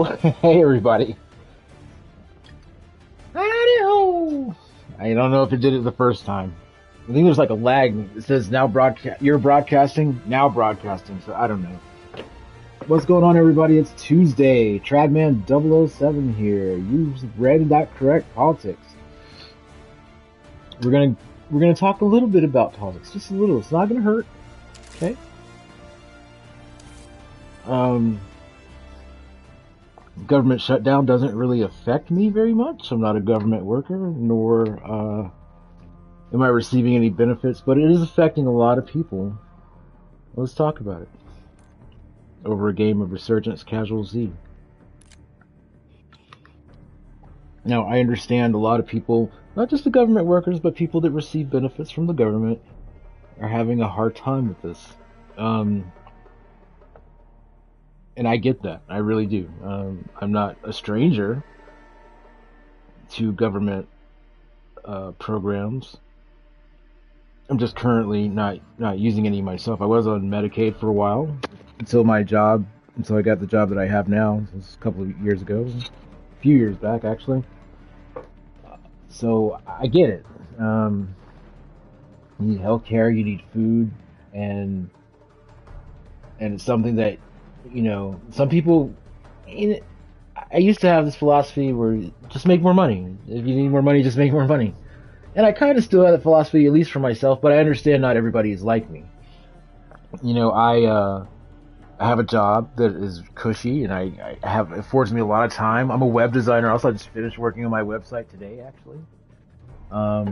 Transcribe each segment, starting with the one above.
Howdy-ho! Hey, everybody. Howdy-ho! I don't know if it did it the first time. I think there's like a lag. It says now broadcast. You're broadcasting, now broadcasting, so I don't know. What's going on, everybody? It's Tuesday. Tradman 007 here. You've read that correct. Politics. We're gonna talk a little bit about politics. Just a little. It's not gonna hurt. Okay? Government shutdown doesn't really affect me very much. I'm not a government worker, nor am I receiving any benefits, but it is affecting a lot of people. Let's talk about it. Over a game of Resurgence Casual Z. Now, I understand a lot of people, not just the government workers, but people that receive benefits from the government, are having a hard time with this. And I get that. I really do. I'm not a stranger to government programs. I'm just currently not using any myself. I was on Medicaid for a while until I got the job that I have now. This was a couple of years ago, a few years back actually. So I get it. You need healthcare, you need food, and it's something that, you know, some people. I used to have this philosophy where just make more money. If you need more money, just make more money. And I kind of still have that philosophy, at least for myself, but I understand not everybody is like me. You know, I have a job that is cushy, and it affords me a lot of time. I'm a web designer. Also, I just finished working on my website today, actually. Because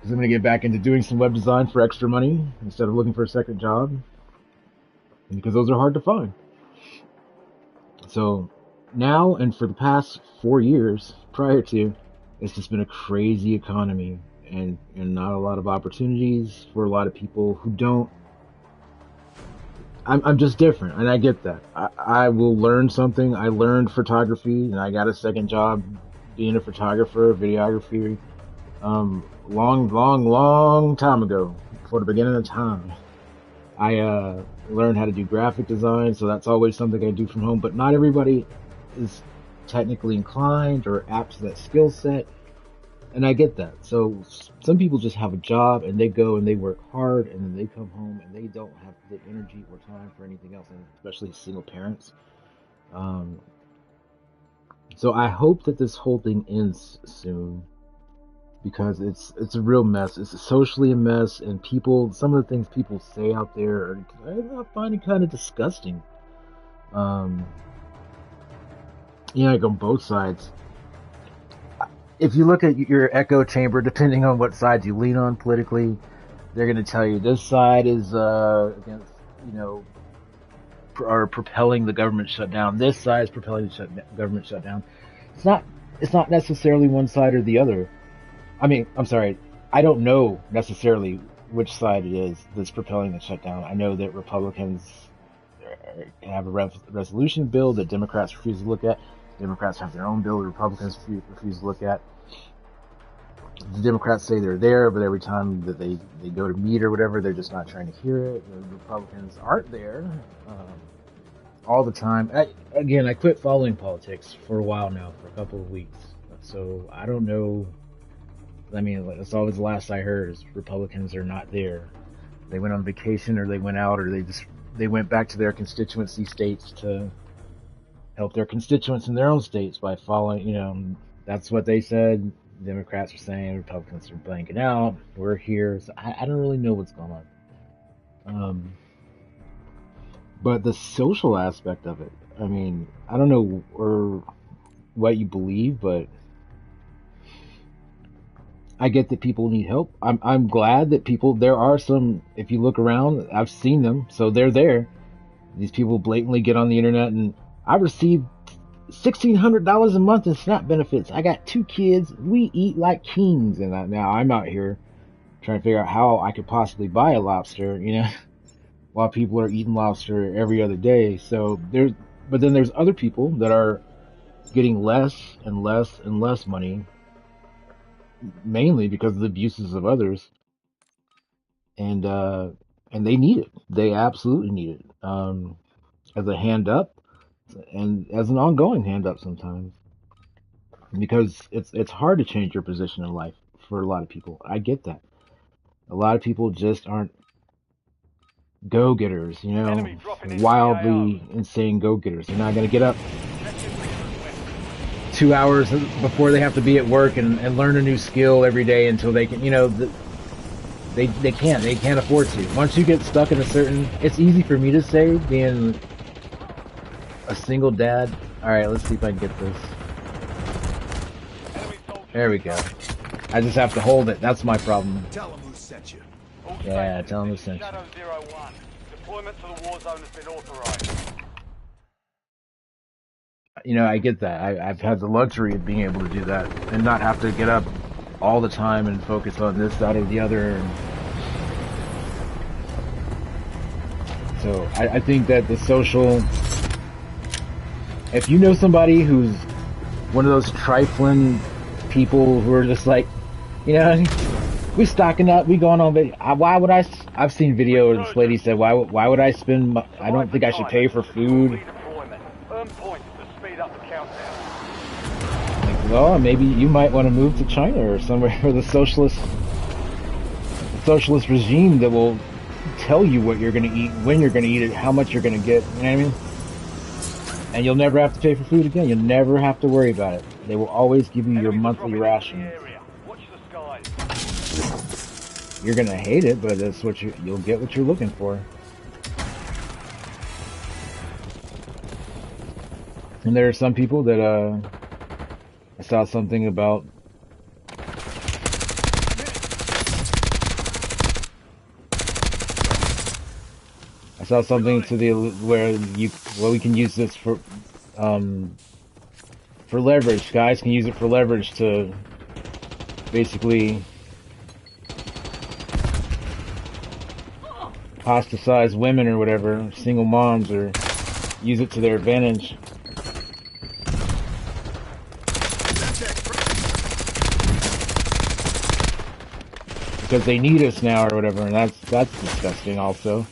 I'm going to get back into doing some web design for extra money instead of looking for a second job. Because those are hard to find. So now, and for the past 4 years prior to, it's just been a crazy economy and not a lot of opportunities for a lot of people who don't. I'm just different, and I get that. I will learn something. I learned photography, and I got a second job being a photographer, videography, long time ago, before the beginning of time. I learned how to do graphic design, so that's always something I do from home. But not everybody is technically inclined or apt to that skill set, and I get that. So some people just have a job and they go and they work hard, and then they come home and they don't have the energy or time for anything else, and especially single parents. So I hope that this whole thing ends soon, because it's a real mess. It's socially a mess, and some of the things people say out there I find it kind of disgusting. Like on both sides. If you look at your echo chamber, depending on what side you lean on politically, they're going to tell you this side is against, are propelling the government shutdown. This side is propelling the government shutdown. It's not necessarily one side or the other. I mean, I'm sorry, I don't know necessarily which side it is that's propelling the shutdown. I know that Republicans have a resolution bill that Democrats refuse to look at. Democrats have their own bill that Republicans refuse to look at. The Democrats say they're there, but every time that they go to meet or whatever, they're just not trying to hear it. The Republicans aren't there all the time. I quit following politics for a while now, for a couple of weeks. So I don't know. I mean, that's always the last I heard is Republicans are not there. They went on vacation, or they went out, or they went back to their constituency states to help their constituents in their own states by following, that's what they said. Democrats are saying, Republicans are blanking out. We're here. So I don't really know what's going on. But the social aspect of it, I mean, I don't know or what you believe, but I get that people need help. I'm glad that there are some, if you look around, I've seen them, so they're there. These people blatantly get on the internet and I received $1,600 a month in SNAP benefits. I got 2 kids. We eat like kings. And now I'm out here trying to figure out how I could possibly buy a lobster, while people are eating lobster every other day. So but then there's other people that are getting less and less and less money, mainly because of the abuses of others. And they need it. They absolutely need it. As a hand up, and as an ongoing hand up sometimes, because it's hard to change your position in life for a lot of people. I get that. A lot of people just aren't go-getters, you know, Enemy dropping into the AO. wildly insane go-getters. They're not gonna get up 2 hours before they have to be at work and learn a new skill every day until they can, you know, they can't afford to. Once you get stuck in a certain, it's easy for me to say being a single dad. All right, let's see if I can get this. There we go. I just have to hold it. That's my problem. Tell them who sent you. Yeah, tell them who sent you. Shadow 01. Deployment to the Warzone has been authorized. You know, I get that. I've had the luxury of being able to do that and not have to get up all the time and focus on this, that, or the other. And so I think that the social, if you know somebody who's one of those trifling people who are just like, you know, we stocking up, we going on video. Why would I've seen videos. This lady said, why would I spend? I don't think I should pay for food. Earn points to speed up the countdown. Like, well, maybe you might want to move to China or somewhere where the socialist regime that will tell you what you're going to eat, when you're going to eat it, how much you're going to get. You know what I mean? And you'll never have to pay for food again. You'll never have to worry about it. They will always give you your monthly rations. Watch the skies. You're gonna hate it, but that's what you'll get what you're looking for. And there are some people that I saw something about. I saw something to the where we can use this for leverage. Guys can use it for leverage to basically ostracize women or whatever, single moms, or use it to their advantage. Because they need us now or whatever, and that's disgusting also.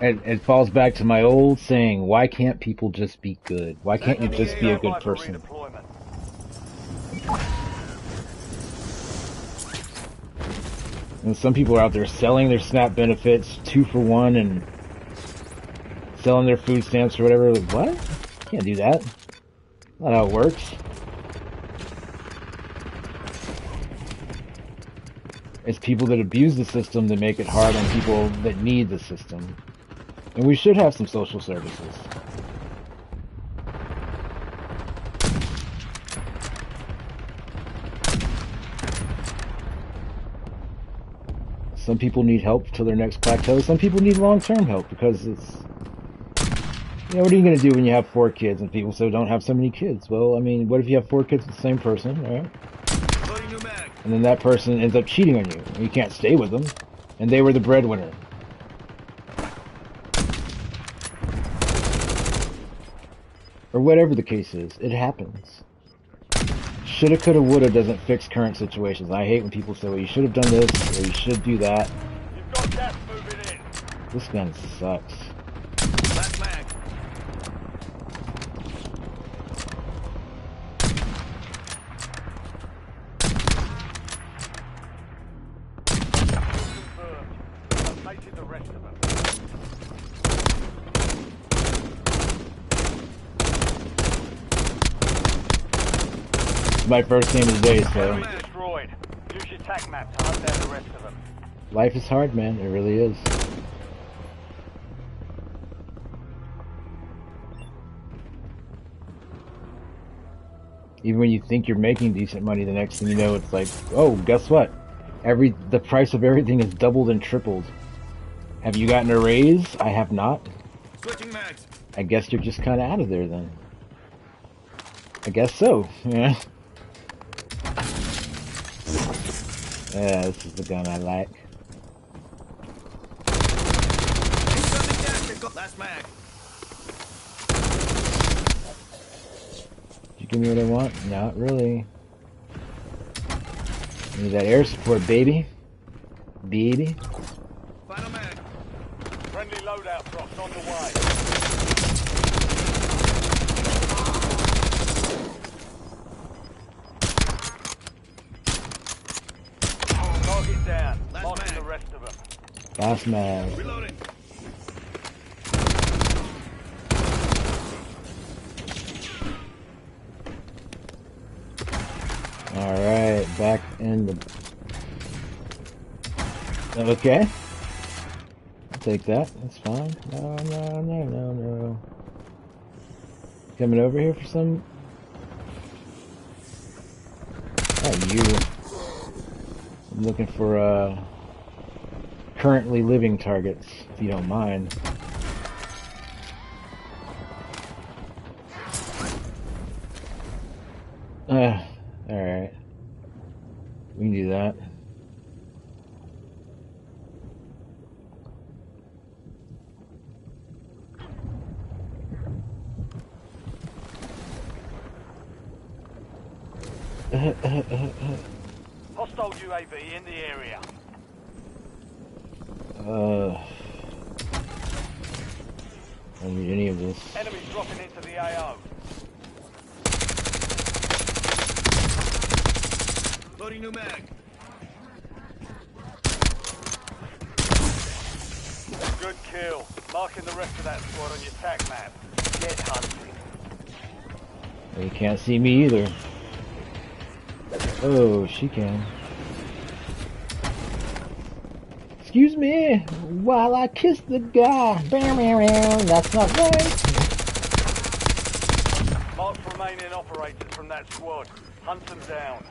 It falls back to my old saying, why can't people just be good? Why can't you just be a good person? And some people are out there selling their SNAP benefits 2-for-1 and selling their food stamps or whatever. Like, what? Can't do that. Not how it works. It's people that abuse the system that make it hard on people that need the system. And we should have some social services. Some people need help till their next plateau. Some people need long-term help because it's, you know, what are you going to do when you have 4 kids and people say don't have so many kids? Well, I mean, what if you have 4 kids with the same person, right? And then that person ends up cheating on you. You can't stay with them. And they were the breadwinner. Or whatever the case is, it happens. Shoulda, coulda, woulda doesn't fix current situations. I hate when people say, well, you should have done this, or you should do that. You've got gas moving in. This gun sucks. Last mag. I've mated the rest of them. My first game of the day, so Destroyed. Use your tac map to hunt down the rest of them. life is hard, man. It really is. Even when you think you're making decent money, the next thing you know, it's like, oh, guess what? The price of everything is doubled and tripled. Have you gotten a raise? I have not. Switching mags. I guess you're just kind of out of there then. I guess so. Yeah. Yeah, this is the gun I like. Last mag. You give me what I want? Not really. Need that air support, baby. Baby. Final mag. Friendly loadout drops on the way. Target down. Marking the rest of them. Last mag. Reloading. Alright, back in the... Okay. I'll take that. That's fine. No. Coming over here for some... Not you. I'm looking for, currently living targets, if you don't mind. Alright. We can do that. Hostile UAV in the area. I don't need any of this. Enemies dropping into the AO. Loading new mag. Good kill. Marking the rest of that squad on your tac map. Get hunting. They can't see me either. Oh, she can. Excuse me, while I kiss the guy. That's not right. Mark remaining operators from that squad. Hunt them down.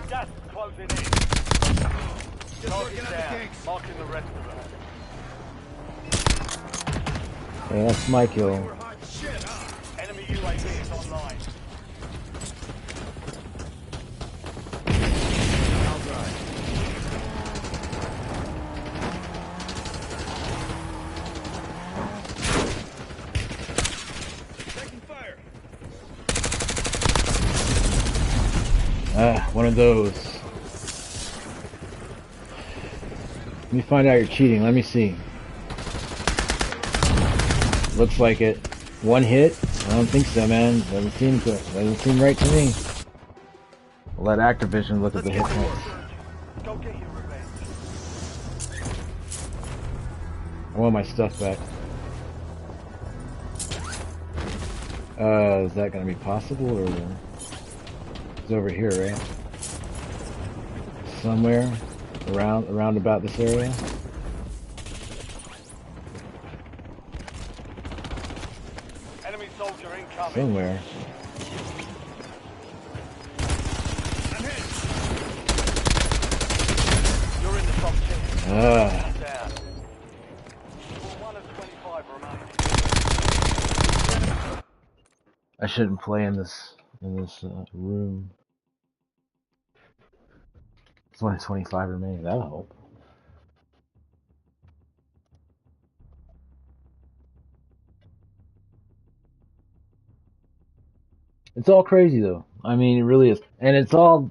Gas is closing in. Target down. Marking the rest of them. Yeah, that's my kill. Enemy UAV is online. I'll drive. Taking fire. One of those. Let me find out you're cheating. Let me see. Looks like it. One hit? I don't think so, man. Doesn't seem right to me. I'll let Activision look at the hit points. Go get your revenge. I want my stuff back. Is that gonna be possible, or it's over here, right? Somewhere around about this area. Enemy soldier incoming. Somewhere. I'm hit. You're in the top 10. Down. One of 25 remaining. I shouldn't play in this room. It's only 25 remaining. That'll help. It's all crazy though. I mean, it really is, and it's all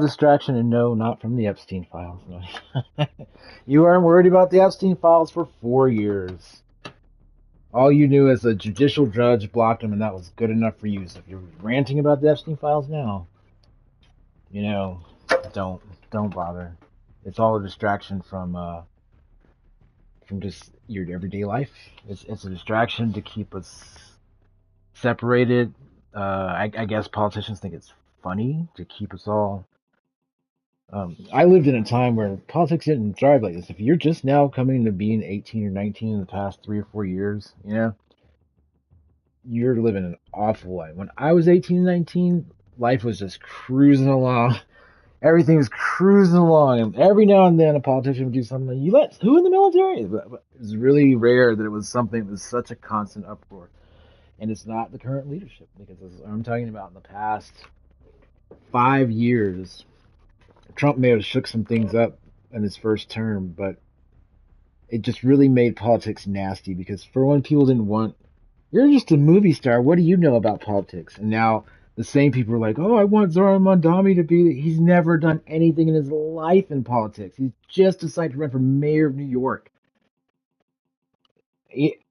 distraction. And no, not from the Epstein files. No. You weren't worried about the Epstein files for 4 years. All you knew is a judicial judge blocked them, and that was good enough for you. So if you're ranting about the Epstein files now, you know, don't bother. It's all a distraction from just your everyday life. It's a distraction to keep us separated. I guess politicians think it's funny to keep us all. I lived in a time where politics didn't drive like this. If you're just now coming to being 18 or 19 in the past 3 or 4 years, you know, you're living an awful life. When I was 18 and 19, life was just cruising along. Everything was cruising along, and every now and then a politician would do something. You let who in the military? But it was really rare that it was something that was such a constant uproar. And it's not the current leadership, because as I'm talking about in the past 5 years, Trump may have shook some things up in his first term, but it just really made politics nasty because for one, people didn't want, you're just a movie star. What do you know about politics? And now the same people are like, oh, I want Zoran Mondami to be, he's never done anything in his life in politics. He's just decided to run for mayor of New York.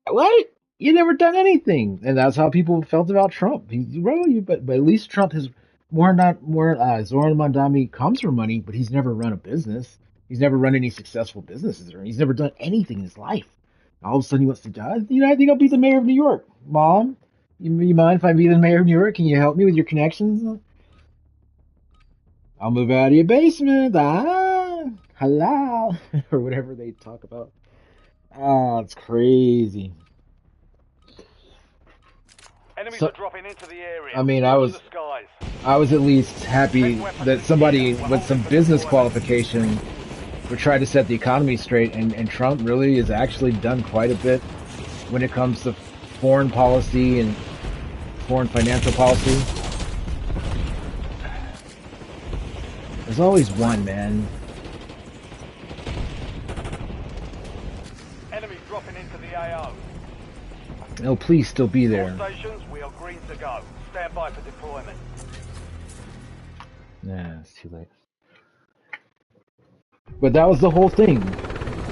What? You never done anything, and that's how people felt about Trump. But at least Trump has more. Zoran Mondami comes from money, but he's never run a business. He's never run any successful businesses, or he's never done anything in his life. All of a sudden, he wants to die. I think I'll be the mayor of New York. Mom, you mind if I be the mayor of New York? Can you help me with your connections? I'll move out of your basement. Hello, or whatever they talk about. It's crazy. Enemies are dropping into the area. I mean, Watch the skies. I was at least happy that somebody with some business qualification would try to set the economy straight, and Trump really has actually done quite a bit when it comes to foreign policy and foreign financial policy. There's always one, man. Enemies dropping into the AO. Oh, please still be there. All stations, we are green to go. Stand by for deployment. Nah, it's too late. But that was the whole thing.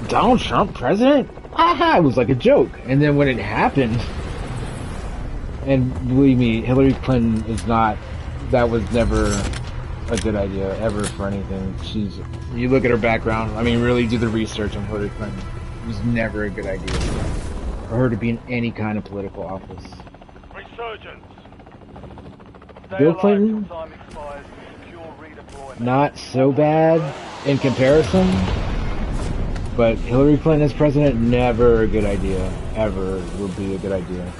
Donald Trump, president? Haha, it was like a joke. And then when it happened, and believe me, Hillary Clinton is not, that was never a good idea, ever, for anything. You look at her background, I mean, really do the research on Hillary Clinton. It was never a good idea for her to be in any kind of political office. Resurgence. Bill Clinton, not so bad in comparison, but Hillary Clinton as president, never a good idea. Ever would be a good idea.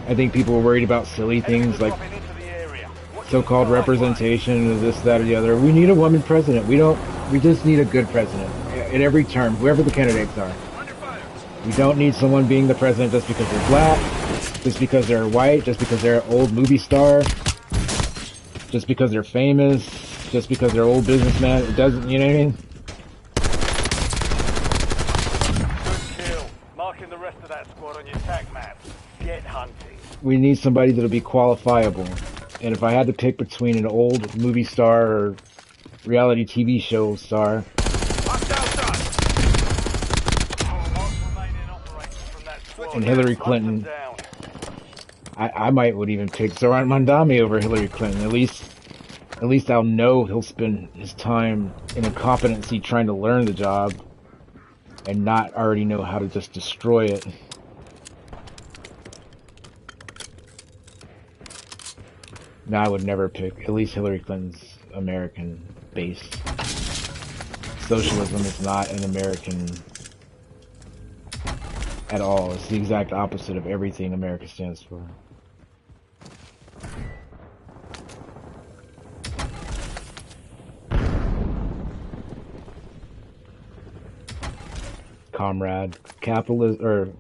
I think people were worried about silly things like so-called representation of this, that, or the other. We need a woman president. We just need a good president at every term, whoever the candidates are. We don't need someone being the president just because they're black, just because they're white, just because they're an old movie star, just because they're famous, just because they're old businessman. It doesn't, you know what I mean? Good kill. Marking the rest of that squad on your attack map. Get hunting. We need somebody that'll be qualifiable. And if I had to pick between an old movie star or reality TV show star, and Hillary Clinton, I would even pick Zoran Mondami over Hillary Clinton. At least I'll know he'll spend his time in incompetency trying to learn the job and not already know how to just destroy it. No, I would never pick. At least Hillary Clinton's American-based. Socialism is not an American at all. It's the exact opposite of everything America stands for. Comrade, communism,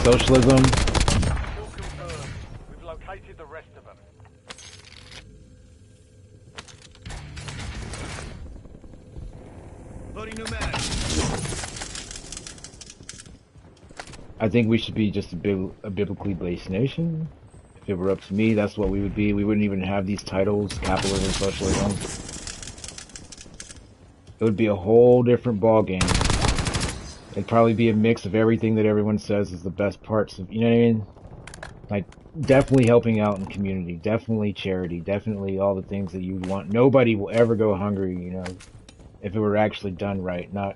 socialism. We've located the rest of them. Loading new mag. I think we should be just a biblically based nation. If it were up to me, that's what we would be. We wouldn't even have these titles, capitalism, socialism. It would be a whole different ballgame. It'd probably be a mix of everything that everyone says is the best parts of, you know what I mean? Like, definitely helping out in community, definitely charity, definitely all the things that you would want. Nobody will ever go hungry, you know, if it were actually done right, not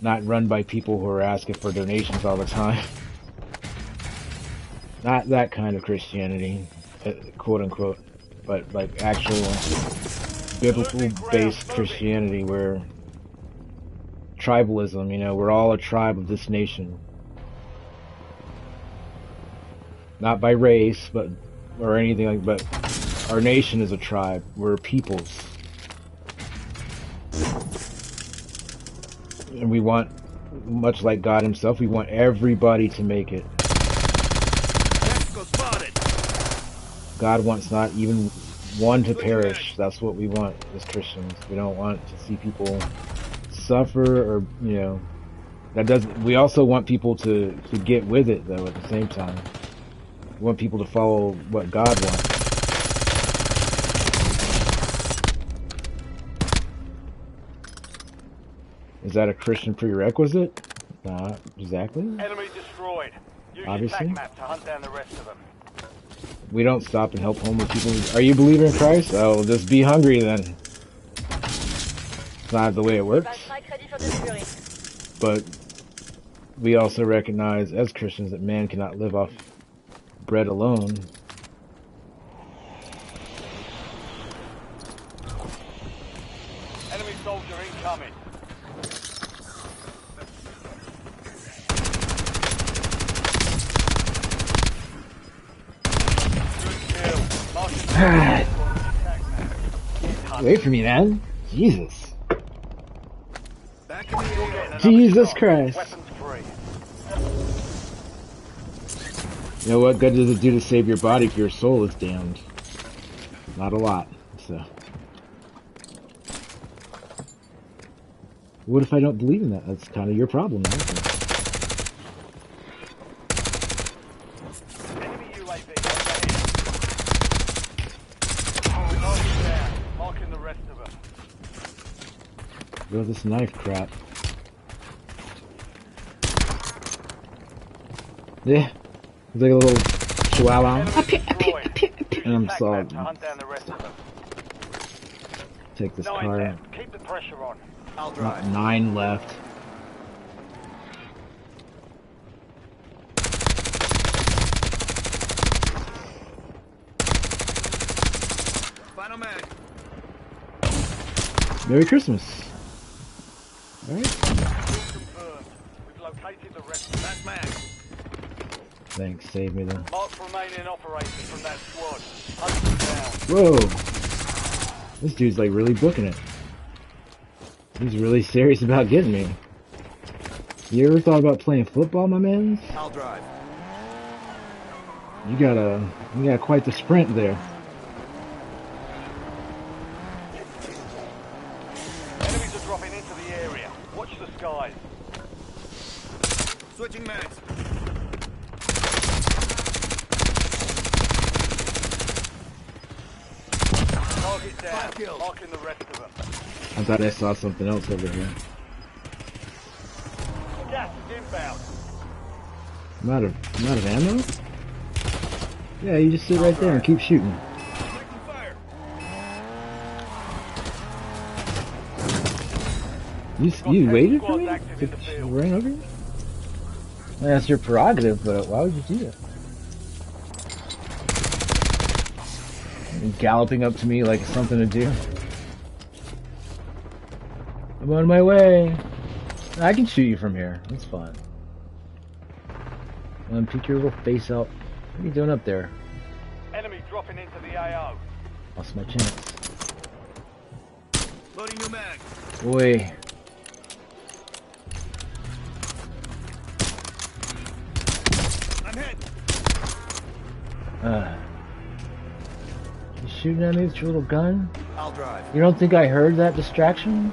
run by people who are asking for donations all the time. Not that kind of Christianity, quote unquote, but like actual biblical-based Christianity where tribalism, you know, we're all a tribe of this nation. Not by race, but, or anything like, but our nation is a tribe. We're peoples. And we want, much like God himself, we want everybody to make it. God wants not even one to perish. That's what we want as Christians. We don't want to see people suffer, or that doesn't. We also want people to get with it though. At the same time, we want people to follow what God wants. Is that a Christian prerequisite? Not exactly. Enemy destroyed. Use Obviously. your tac map to hunt down the rest of them. We don't stop and help homeless people. Are you a believer in Christ? Oh, just be hungry then. It's not the way it works. But we also recognize as Christians that man cannot live off bread alone. Enemy soldier incoming. Alright. Wait for me, man. Jesus. Back in the AO. Jesus Christ. Weapons free. You know what good does it do to save your body if your soul is damned? Not a lot, so. What if I don't believe in that? That's kind of your problem, I think. Enemy UAV overhead. Target down. Marking the rest of them. Look at this knife crap. Yeah. It's like a little chihuahua. And I'm solid. Take this car. Keep the pressure on. I'll drive. 9 left. Final mag. Merry Christmas. Alright. Confirmed. We've located the rest of Last mag. Thanks, save me then. Mark remaining operators from that squad. Hunt them down. Whoa! This dude's like really booking it. He's really serious about getting me. You ever thought about playing football, my man? I'll drive. You got quite the sprint there. Enemies are dropping into the area. Watch the skies. Switching mags. Target down. 5 kills. Marking the rest of them. I thought I saw something else over here. Gas is inbound. I'm out of ammo? Yeah, you just sit right there and keep shooting. Taking fire. You waited for me? Active in the field. Ran over you? Well, that's your prerogative, but why would you do that? And galloping up to me like it's something to do. I'm on my way. I can shoot you from here. That's fine. Peek your little face out. What are you doing up there? Enemy dropping into the AO. Lost my chance. Loading new mag. Boy. I'm hit. You shooting at me with your little gun? I'll drive. You don't think I heard that distraction?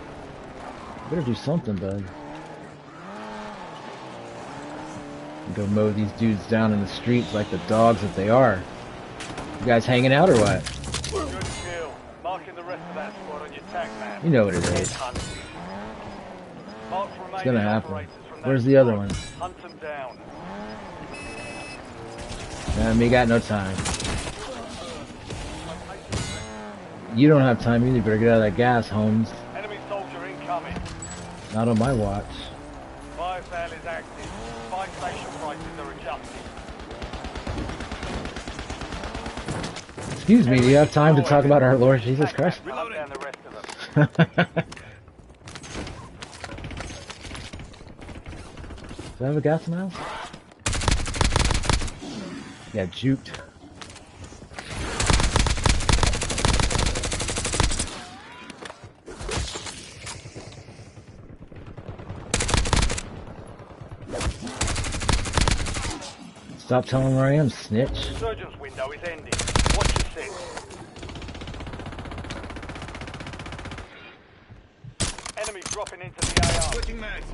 Better do something, bud. Go mow these dudes down in the streets like the dogs that they are. You guys hanging out or what? Good kill. Marking the rest of that squad on your tac map. You know what it is. It's gonna happen. Where's the other one? Hunt them down. Me got no time. You don't have time either. Better get out of that gas, Holmes. Enemy soldier incoming. Not on my watch. Fire sale is active. Fire station prices are adjusted. Excuse me, do you have time to talk about our Lord Jesus Christ? Hunt down the rest of them. Do I have a gas mask? Yeah, juked. Stop telling where I am, snitch. Surgeon's window is ending. Watch your six. dropping into the AR. Switching mags.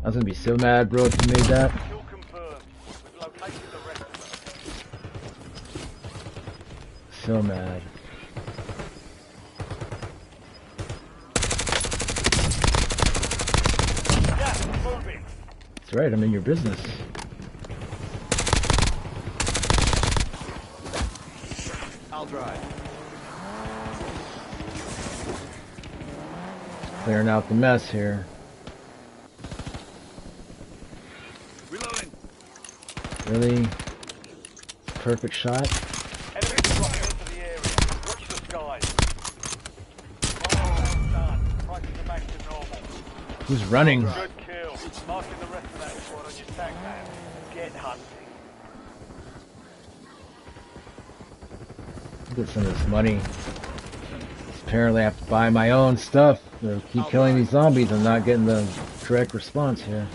I was gonna be so mad, bro, if you made that. Kill confirmed. We've located the rest of them. So mad. Gas is moving. That's right, I'm in your business. I'll drive. Clearing out the mess here. Reloading. Really? Perfect shot? Enemies dropping into the area. Watch the skies. Well done. Prices are back to normal. Who's running? Good kill. Marking the rest of that squad on your tag map. Get hunting. Get some of this money. Apparently I have to buy my own stuff. Or keep killing these zombies. I'm not getting the correct response here.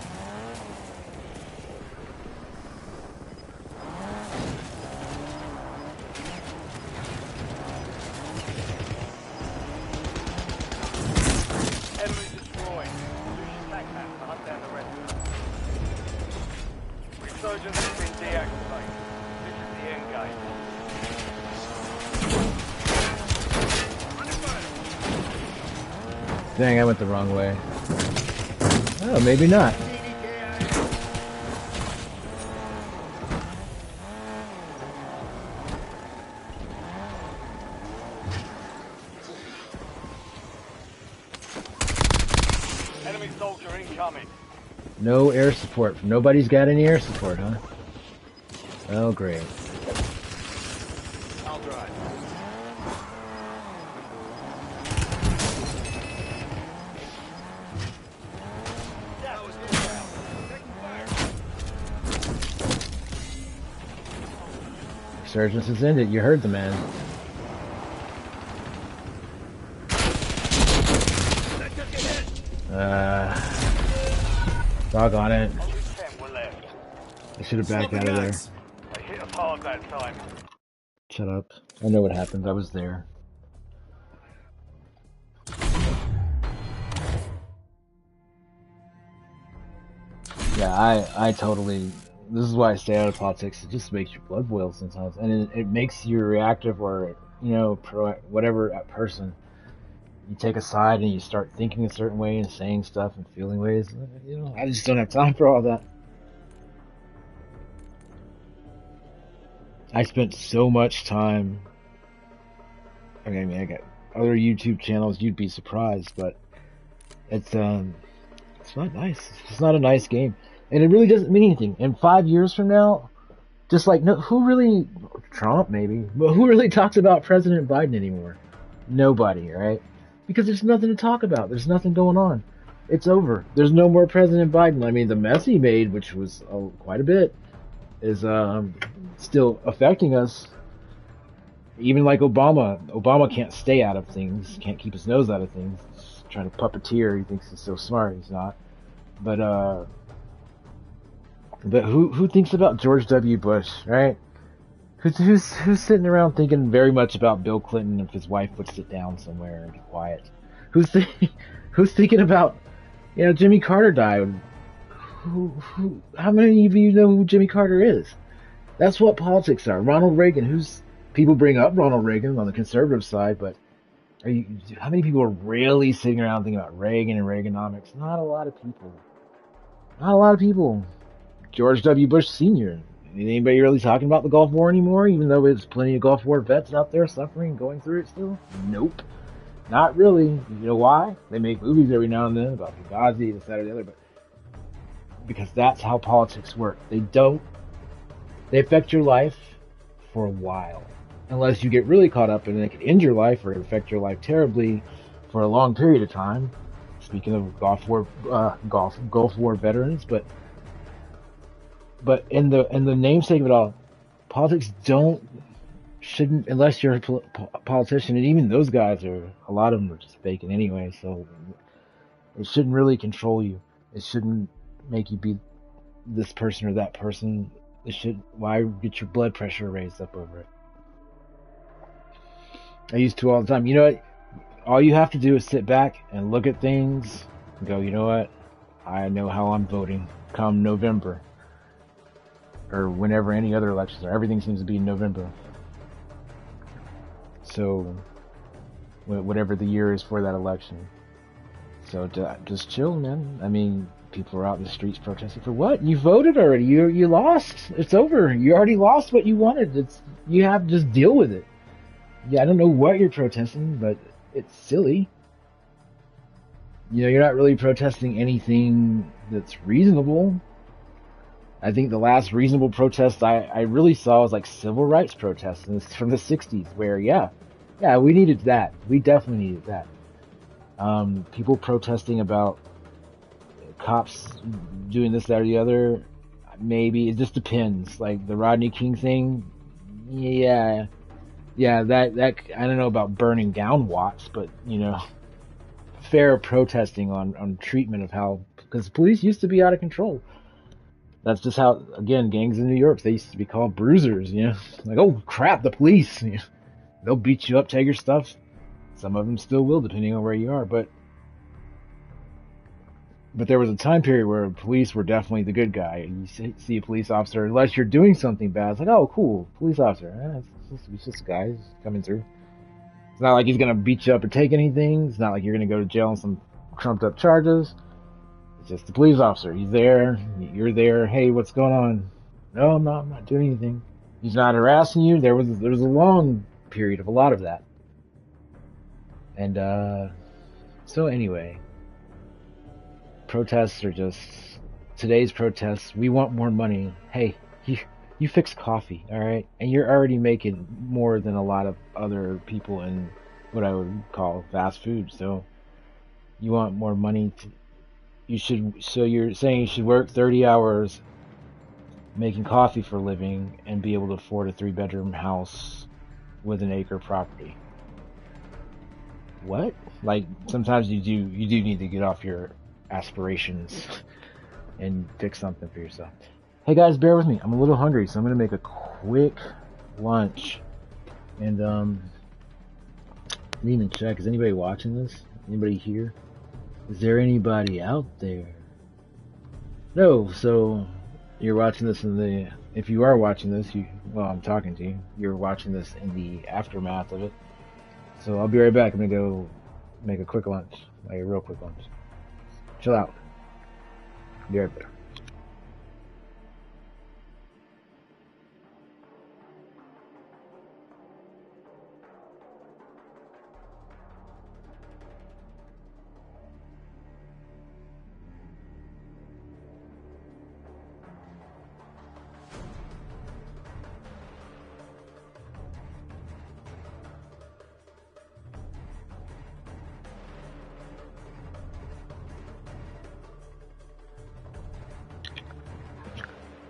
Enemies destroyed. Use your tag map to hunt down the rest of them. Resurgence has been deactivated. This is the end game. Dang, I went the wrong way. Oh, maybe not. Enemy soldier incoming. No air support. Nobody's got any air support, huh? Oh, great. I'll drive. That was inbound. Taking fire. Resurgence has ended. You heard the man. That took a hit. Doggone it. Only 10 were left. I should have backed out of there. They hit us hard that time. Shut up. I know what happened. I was there. Yeah, I totally... This is why I stay out of politics. It just makes your blood boil sometimes. And it makes you reactive or, you know, whatever person. You take a side and you start thinking a certain way and saying stuff and feeling ways. You know, I just don't have time for all that. I spent so much time... I mean, I got other YouTube channels, you'd be surprised, but it's not nice. It's not a nice game. And it really doesn't mean anything. And 5 years from now, just like, no, who really... Trump, maybe. But who really talks about President Biden anymore? Nobody, right? Because there's nothing to talk about. There's nothing going on. It's over. There's no more President Biden. I mean, the mess he made, which was quite a bit, is still affecting us. Even like Obama. Obama can't stay out of things. Can't keep his nose out of things. He's trying to puppeteer. He thinks he's so smart. He's not. But who thinks about George W. Bush, right? Who's sitting around thinking very much about Bill Clinton if his wife would sit down somewhere and be quiet? Who's thinking about, you know, Jimmy Carter died? How many of you know who Jimmy Carter is? That's what politics are. Ronald Reagan. People bring up Ronald Reagan on the conservative side, but how many people are really sitting around thinking about Reagan and Reaganomics? Not a lot of people. Not a lot of people. George W. Bush Sr. Anybody really talking about the Gulf War anymore, even though there's plenty of Gulf War vets out there suffering and going through it still? Nope. Not really. You know why? They make movies every now and then about Benghazi, this, that, or the other, but because that's how politics work. They affect your life for a while. Unless you get really caught up and it can end your life or affect your life terribly for a long period of time. Speaking of Gulf War veterans, but in the namesake of it all, politics shouldn't, unless you're a politician, and even those guys a lot of them are just faking anyway, so it shouldn't really control you. It shouldn't make you be this person or that person. Why get your blood pressure raised up over it? I used to all the time. You know what? All you have to do is sit back and look at things and go, you know what? I know how I'm voting come November. Or whenever any other elections are. Everything seems to be in November. So, whatever the year is for that election. So, just chill, man. I mean, people are out in the streets protesting for what? You voted already. You lost. It's over. You already lost what you wanted. You have to just deal with it. Yeah, I don't know what you're protesting, but it's silly. You know, you're not really protesting anything that's reasonable. I think the last reasonable protest I really saw was like civil rights protests, and it's from the 60s, where, yeah, we needed that. We definitely needed that. People protesting about cops doing this, that, or the other, maybe. It just depends. Like the Rodney King thing, yeah, that I don't know about burning down Watts, but, you know, fair protesting on treatment of how, because the police used to be out of control. That's just how, again, gangs in New York, they used to be called bruisers, you know? Like, oh, crap, the police. You know? They'll beat you up, take your stuff. Some of them still will, depending on where you are. But there was a time period where police were definitely the good guy. And you see a police officer, unless you're doing something bad, it's like, oh, cool, police officer. He's just a guy who's coming through. It's not like he's going to beat you up or take anything. It's not like you're going to go to jail on some trumped up charges. It's just the police officer. He's there. You're there. Hey, what's going on? No, I'm not doing anything. He's not harassing you. There was a long period of a lot of that. And so anyway, protests are just today's protests. We want more money. Hey, you fix coffee, all right? And you're already making more than a lot of other people in what I would call fast food. So you want more money so you're saying you should work 30 hours making coffee for a living and be able to afford a 3-bedroom house with an acre property. What? Like, sometimes you do need to get off your aspirations and fix something for yourself. Hey guys, bear with me. I'm a little hungry, so I'm gonna make a quick lunch. And I need to check, is anybody watching this? Anybody here? Is there anybody out there? No, so you're watching this if you are watching this, I'm talking to you. You're watching this in the aftermath of it. So I'll be right back. I'm gonna go make a quick lunch, like a real quick lunch. Chill out. Be right back.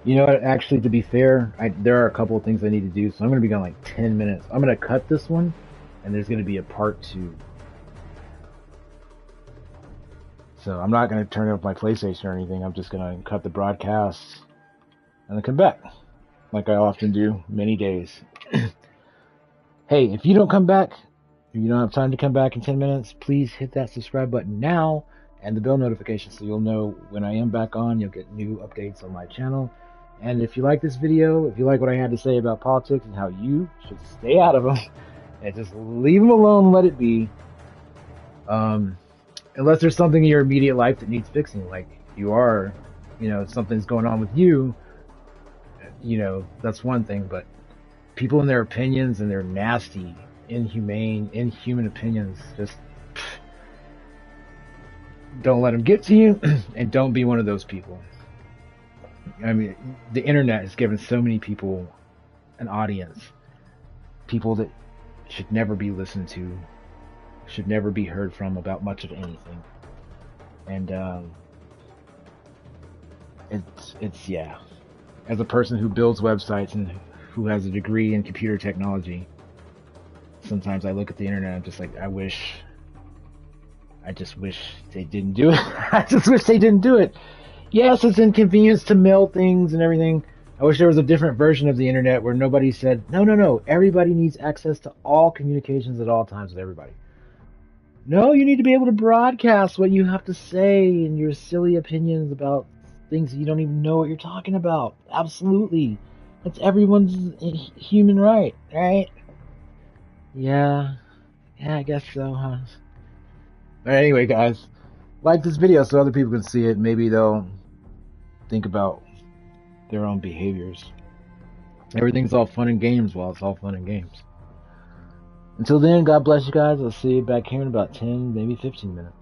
You know what, actually, to be fair, there are a couple of things I need to do, so I'm going to be gone like 10 minutes. I'm going to cut this one, and there's going to be a part 2. So I'm not going to turn off my PlayStation or anything. I'm just going to cut the broadcast and then come back, like I often do, many days. Hey, if you don't come back, if you don't have time to come back in 10 minutes, please hit that subscribe button now and the bell notification so you'll know when I am back on. You'll get new updates on my channel. And if you like this video, if you like what I had to say about politics and how you should stay out of them and just leave them alone and let it be, unless there's something in your immediate life that needs fixing, like you are, something's going on with you, that's one thing. But people and their opinions and their nasty, inhuman opinions, just don't let them get to you, and don't be one of those people. I mean, the internet has given so many people an audience. People that should never be listened to, should never be heard from about much of anything. And it's as a person who builds websites and who has a degree in computer technology, sometimes I look at the internet and I'm just like, I just wish they didn't do it. I just wish they didn't do it. Yes, it's inconvenience to mail things and everything, I wish there was a different version of the internet where nobody said, no, everybody needs access to all communications at all times with everybody. No, you need to be able to broadcast what you have to say and your silly opinions about things that you don't even know what you're talking about. Absolutely. That's everyone's human right, right? Yeah, I guess so, huh? But anyway, guys, like this video so other people can see it. Maybe they'll think about their own behaviors. Everything's all fun and games while it's all fun and games. Until then, God bless you guys. I'll see you back here in about 10, maybe 15 minutes.